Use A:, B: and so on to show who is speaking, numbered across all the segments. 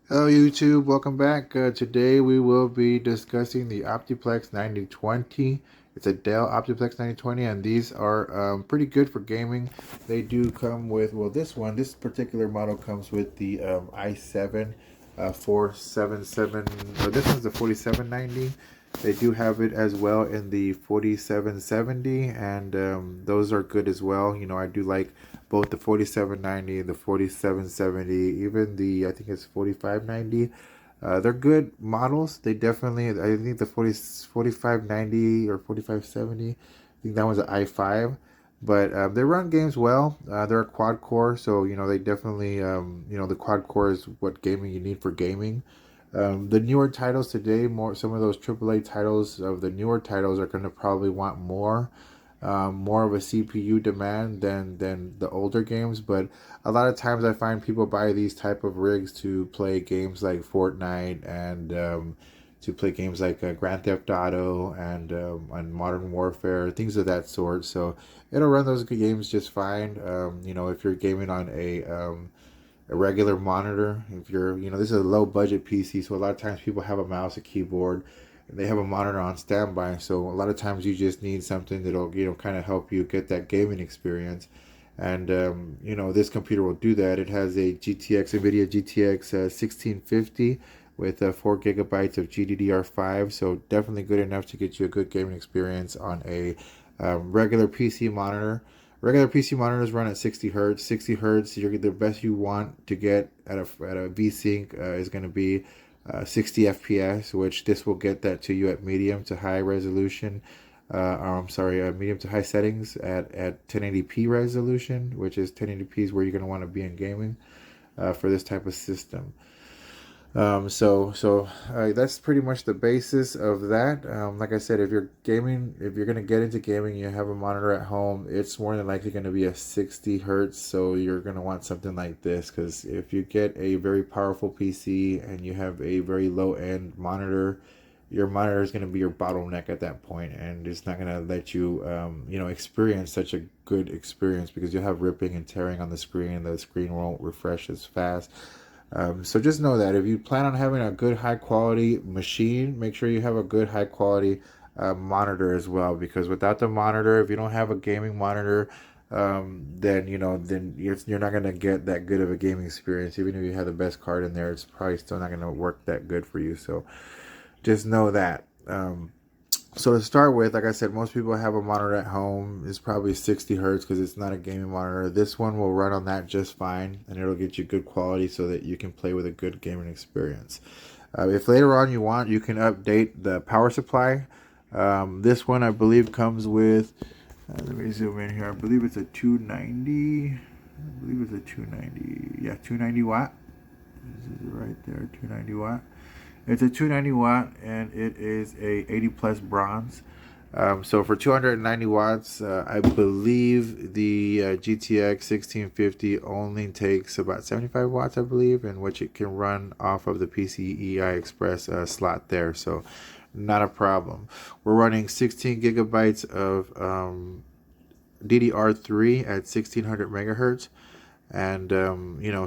A: Hello YouTube, welcome back. Today we will be discussing the Optiplex 9020. It's a Dell Optiplex 9020 and these are pretty good for gaming. They do come with, well this particular model comes with the i7 477, or this one's the 4790. They do have it as well in the 4770 and those are good as well. You know, I do like both the 4790 and the 4770, even the, I think it's 4590. They're good models. They definitely, I think the 4590 or 4570, I think that one's an i5. But they run games well. They're a quad core, so you know they definitely, the quad core is what gaming you need for gaming. The newer titles today, some of those AAA titles of the newer titles are going to probably want more of a CPU demand than the older games. But a lot of times I find people buy these type of rigs to play games like Fortnite and to play games like Grand Theft Auto and Modern Warfare, things of that sort. So it'll run those games just fine. You know, if you're gaming on a regular monitor, if you're, you know, this is a low budget PC, so a lot of times people have a mouse, a keyboard, and they have a monitor on standby. So a lot of times you just need something that'll, you know, kind of help you get that gaming experience. And you know, this computer will do that. It has a GTX, Nvidia GTX 1650 with 4 gigabytes of GDDR5, so definitely good enough to get you a good gaming experience on a regular PC monitor. Regular PC monitors run at 60 hertz. 60 hertz, the best you want to get at a VSync is going to be 60 FPS, which this will get that to you at medium to high resolution. Or I'm sorry, medium to high settings at 1080p resolution, which is 1080p is where you're going to want to be in gaming for this type of system. That's pretty much the basis of that. Like I said, if you're gaming, if you're gonna get into gaming, you have a monitor at home, it's more than likely gonna be a 60 hertz. So you're gonna want something like this, because if you get a very powerful PC and you have a very low end monitor, your monitor is gonna be your bottleneck at that point, and it's not gonna let you, experience such a good experience because you'll have ripping and tearing on the screen. The screen won't refresh as fast. So just know that if you plan on having a good high quality machine, make sure you have a good high quality monitor as well. Because without the monitor, if you don't have a gaming monitor, then you're not gonna get that good of a gaming experience. Even if you have the best card in there, it's probably still not gonna work that good for you. So just know that. So to start with, like I said, most people have a monitor at home. It's probably 60 hertz because it's not a gaming monitor. This one will run on that just fine, and it'll get you good quality so that you can play with a good gaming experience. If later on you want, you can update the power supply. This one, I believe, comes with, let me zoom in here. I believe it's a 290. I believe it's a 290. Yeah, 290 watt. This is it right there, 290 watt. It's a 290 watt and it is a 80 plus bronze. So for 290 watts, I believe the GTX 1650 only takes about 75 watts, I believe, in which it can run off of the PCI Express slot there. So not a problem. We're running 16 gigabytes of DDR3 at 1600 megahertz. And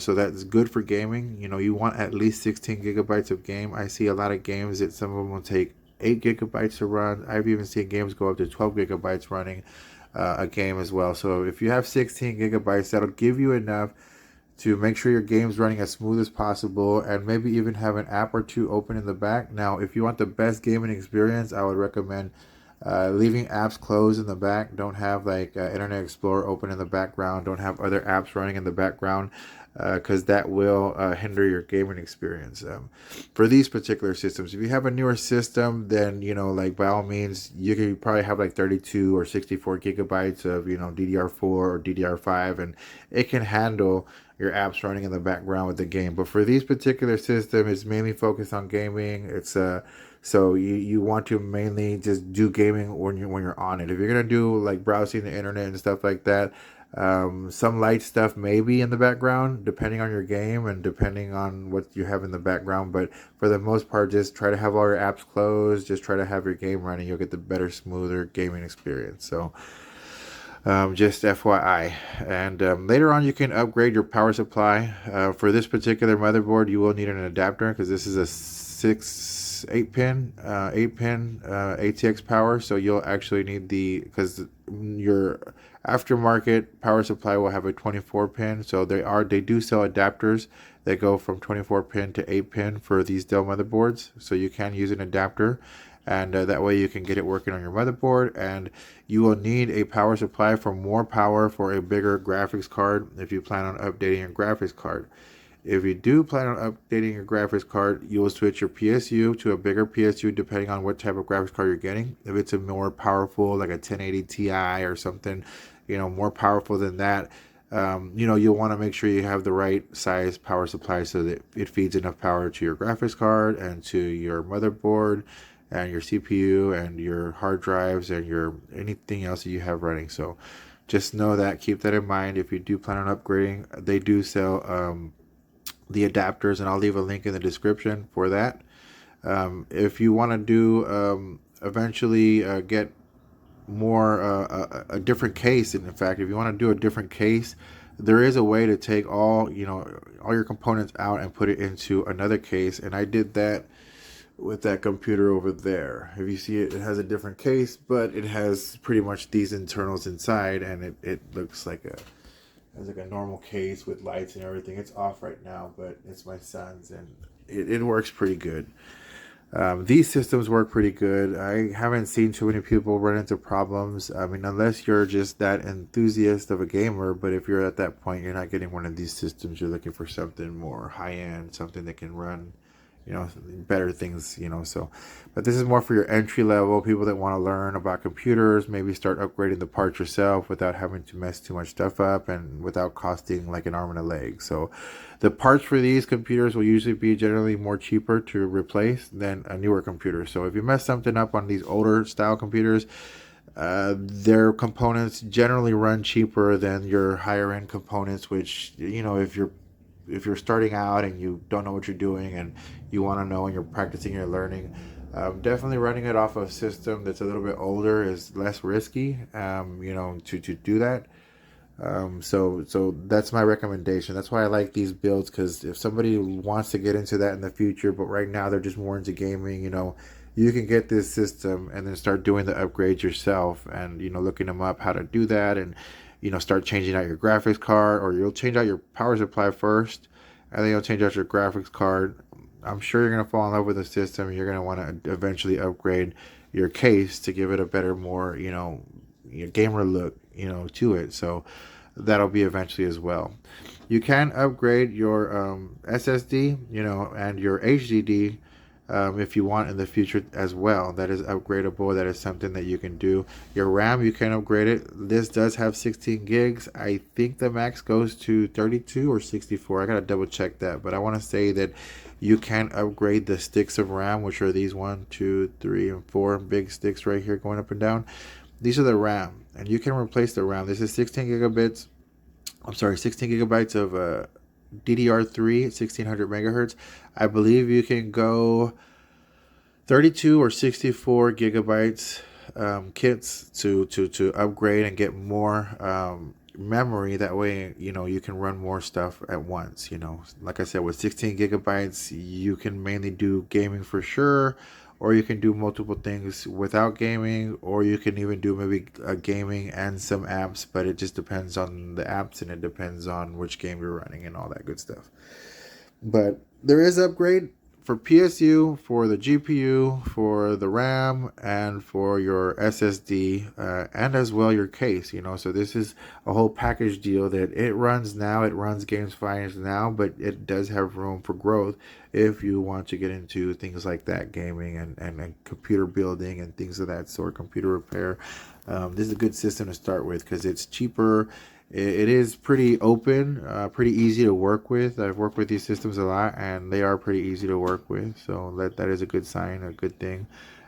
A: so that's good for gaming. You know, you want at least 16 gigabytes of game. I see a lot of games that some of them will take 8 gigabytes to run. I've even seen games go up to 12 gigabytes running a game as well. So if you have 16 gigabytes, that'll give you enough to make sure your game's running as smooth as possible, and maybe even have an app or two open in the back. Now, if you want the best gaming experience, I would recommend leaving apps closed in the back. Don't have like Internet Explorer open in the background. Don't have other apps running in the background, because that will hinder your gaming experience. For these particular systems, if you have a newer system, then like by all means, you can probably have like 32 or 64 gigabytes of DDR4 or DDR5, and it can handle your apps running in the background with the game. But for these particular systems, it's mainly focused on gaming. It's so you want to mainly just do gaming when you're on it. If you're gonna do like browsing the internet and stuff like that, some light stuff may be in the background depending on your game and depending on what you have in the background. But for the most part, just try to have all your apps closed. Just try to have your game running. You'll get the better, smoother gaming experience. So Just FYI. And later on, you can upgrade your power supply. For this particular motherboard, you will need an adapter because this is a 8 pin ATX power. So you'll actually need because your aftermarket power supply will have a 24 pin. So they do sell adapters that go from 24 pin to 8 pin for these Dell motherboards. So you can use an adapter, and that way you can get it working on your motherboard. And you will need a power supply for more power for a bigger graphics card if you plan on updating your graphics card. If you do plan on updating your graphics card, you will switch your PSU to a bigger PSU depending on what type of graphics card you're getting. If it's a more powerful, like a 1080 Ti or something, more powerful than that, you'll want to make sure you have the right size power supply so that it feeds enough power to your graphics card and to your motherboard and your CPU and your hard drives and your anything else that you have running. So just know that, keep that in mind. If you do plan on upgrading, they do sell the adapters, and I'll leave a link in the description for that. If you want to do eventually get more a different case, and in fact, if you want to do a different case, there is a way to take all your components out and put it into another case, and I did that with that computer over there. If you see it, it has a different case, but it has pretty much these internals inside, and it looks like a normal case with lights and everything. It's off right now, but it's my son's, and it works pretty good. These systems work pretty good. I haven't seen too many people run into problems. I mean, unless you're just that enthusiast of a gamer, but if you're at that point, you're not getting one of these systems. You're looking for something more high-end, something that can run better things, so. But this is more for your entry level, people that want to learn about computers, maybe start upgrading the parts yourself without having to mess too much stuff up and without costing like an arm and a leg. So the parts for these computers will usually be generally more cheaper to replace than a newer computer. So if you mess something up on these older style computers, their components generally run cheaper than your higher end components, which, if you're starting out and you don't know what you're doing and you want to know and you're practicing, you're learning, definitely running it off a system that's a little bit older is less risky, to do that. So that's my recommendation. That's why I like these builds, because if somebody wants to get into that in the future, but right now they're just more into gaming, you can get this system and then start doing the upgrades yourself, and looking them up how to do that, and start changing out your graphics card, or you'll change out your power supply first, and then you'll change out your graphics card. I'm sure you're going to fall in love with the system, and you're going to want to eventually upgrade your case to give it a better, more, gamer look, to it. So that'll be eventually as well. You can upgrade your SSD, and your HDD, if you want in the future as well. That is upgradable. That is something that you can do. Your RAM, you can upgrade it. This does have 16 gigs. I think the max goes to 32 or 64. I gotta double check that, but I want to say that you can upgrade the sticks of RAM, which are these 1, 2, 3, and 4 big sticks right here going up and down. These are the RAM, and you can replace the RAM. This is 16 gigabytes of DDR3 at 1600 megahertz. I believe you can go 32 or 64 gigabytes kits to upgrade and get more memory. That way, you can run more stuff at once. Like I said, with 16 gigabytes, you can mainly do gaming for sure, or you can do multiple things without gaming, or you can even do maybe gaming and some apps, but it just depends on the apps, and it depends on which game you're running and all that good stuff. But there is upgrade for PSU, for the GPU, for the RAM, and for your SSD, and as well your case. So this is a whole package deal that it runs games fine now, but it does have room for growth if you want to get into things like that, gaming and computer building and things of that sort, computer repair. This is a good system to start with because it's cheaper. It is pretty open, pretty easy to work with. I've worked with these systems a lot, and they are pretty easy to work with. So that is a good sign, a good thing.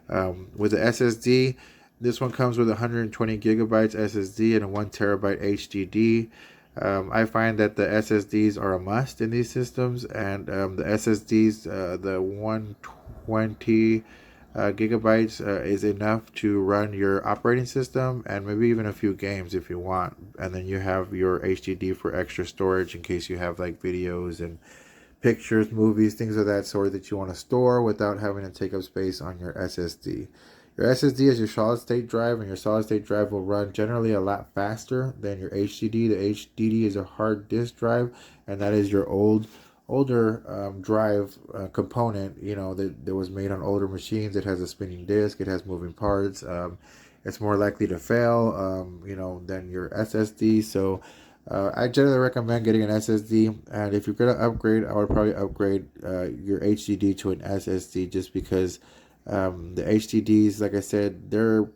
A: With the SSD, this one comes with 120 gigabytes SSD and a 1 terabyte HDD. I find that the SSDs are a must in these systems, and the SSDs, the 120 gigabytes is enough to run your operating system and maybe even a few games if you want. And then you have your HDD for extra storage in case you have like videos and pictures, movies, things of that sort that you want to store without having to take up space on your SSD. Your SSD is your solid state drive, and your solid state drive will run generally a lot faster than your HDD. The HDD is a hard disk drive, and that is your older drive component, that was made on older machines. It has a spinning disk, it has moving parts. It's more likely to fail, than your SSD. So I generally recommend getting an SSD, and if you're gonna upgrade, I would probably upgrade your HDD to an SSD, just because the HDDs, like I said, they're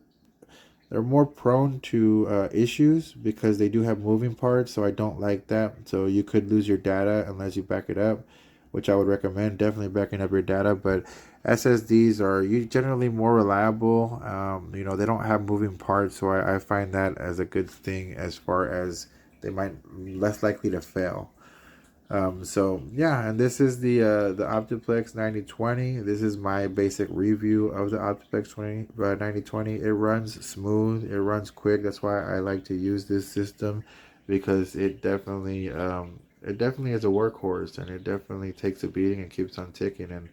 A: more prone to issues because they do have moving parts. So I don't like that. So you could lose your data unless you back it up, which I would recommend definitely backing up your data. But SSDs are generally more reliable. They don't have moving parts, so I find that as a good thing as far as they might less likely to fail. So yeah, and this is the Optiplex 9020. This is my basic review of the Optiplex 9020. It runs smooth, it runs quick. That's why I like to use this system, because it definitely is a workhorse, and it definitely takes a beating and keeps on ticking. And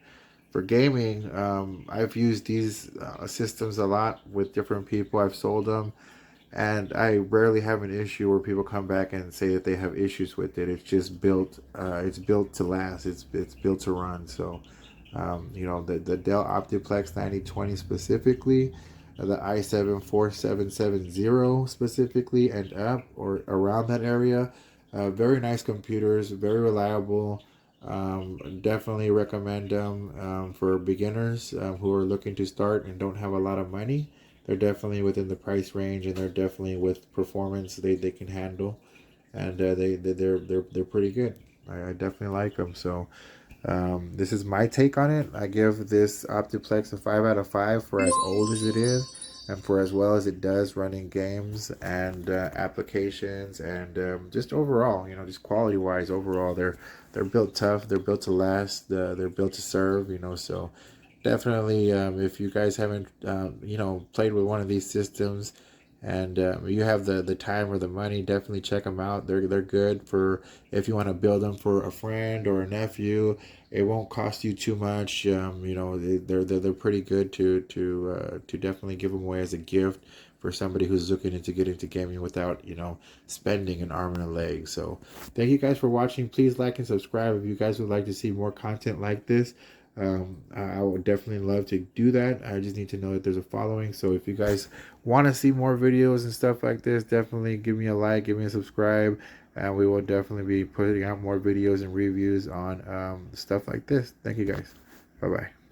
A: for gaming, I've used these systems a lot with different people. I've sold them, and I rarely have an issue where people come back and say that they have issues with it. It's just built. It's built to last. It's built to run. So, the Dell Optiplex 9020 specifically, the i7 4770 specifically, and up or around that area. Very nice computers. Very reliable. Definitely recommend them for beginners who are looking to start and don't have a lot of money. They're definitely within the price range, and they're definitely with performance they can handle, and they're pretty good. I definitely like them. So this is my take on it. I give this Optiplex a 5 out of 5 for as old as it is, and for as well as it does running games and applications, and just overall, just quality wise, overall, they're built tough. They're built to last. They're built to serve. So definitely, if you guys haven't, played with one of these systems, and you have the time or the money, definitely check them out. They're good for if you want to build them for a friend or a nephew. It won't cost you too much. They're pretty good to definitely give them away as a gift for somebody who's looking to get into gaming without spending an arm and a leg. So thank you guys for watching. Please like and subscribe if you guys would like to see more content like this. I would definitely love to do that. I just need to know that there's a following. So if you guys want to see more videos and stuff like this, definitely give me a like, give me a subscribe, and we will definitely be putting out more videos and reviews on stuff like this. Thank you guys. Bye bye.